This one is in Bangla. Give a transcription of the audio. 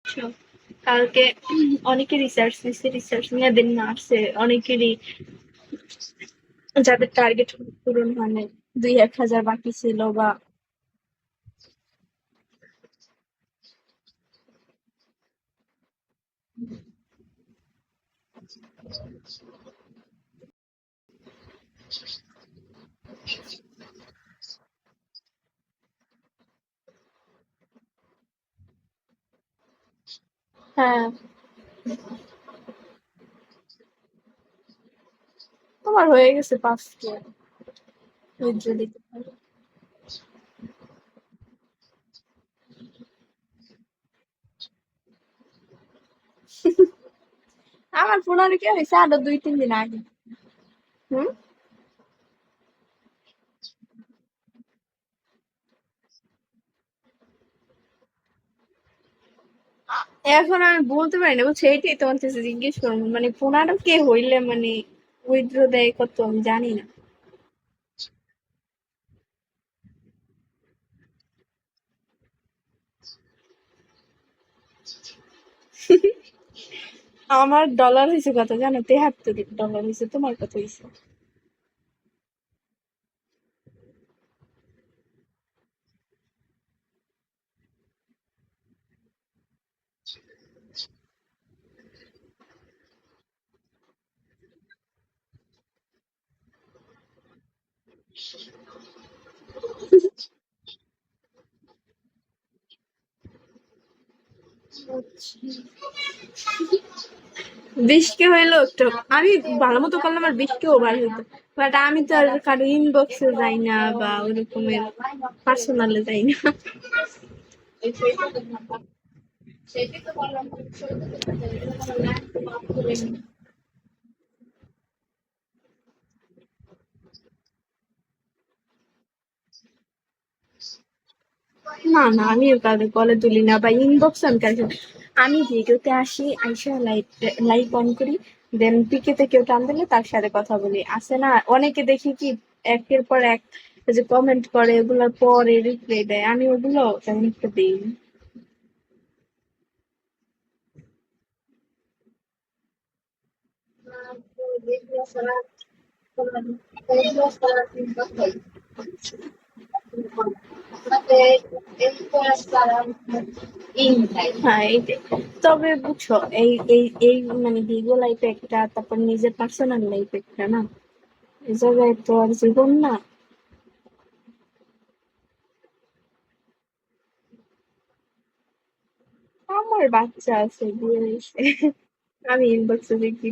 বুঝছো? কালকে অনেকে রিসার্চ দিচ্ছে, রিসার্চ নিয়ে দিন আসছে অনেকেরই, যাদের টার্গেট পূরণ হয়নি, 2-1 হাজার বাকি ছিল বা হ্যাঁ। তোমার হয়ে গেছে 5টা, উইথড্র দিতে পারো। আমার 15 কে হয়েছে আরো 2-3 দিন আগে। হুম। এখন আমি বলতে পারি না বুঝছো, এটাই তোমার কাছে জিজ্ঞেস করবো, মানে 15 কে হইলে মানে উইথড্র দেয় কত আমি জানি না। আমার ডলার হয়েছে কত জানো? 73 ডলার হয়েছে। তোমার কত হয়েছে? বৃষ্টি হইলো একটু, আমি ভালো মতো করলে আমার বৃষ্টি ওভার হইতো, বাট আমি তো আর কারো ইনবক্সে যাই না বা ওরকমের পার্সোনালে যাই না। না না, আমিও কারো কলে তুলি না বা ইনবক্স আমি কারো আমি ভিডিওতে আসি, আইসা লাইট লাইট অন করি, দেন পিকেতে কেউ টান দিলে তার সাথে কথা বলি। আছে না অনেকে দেখি কি একের পর এক যে কমেন্ট করে, ওগুলোর পরে রিপ্লাই দেয়, আমি ওগুলো তেমন একটা দিই না। হ্যাঁ এইটাই। তবে বুঝছো, এই এই এই মানে ভিগো লাইফ একটা, তারপর নিজের পার্সোনাল লাইফ একটা না, এই জায়গায় তো আর জীবন না। আমার বাচ্চা আছে, বিয়ে হয়েছে। আমি ইনবক্সে দেখি।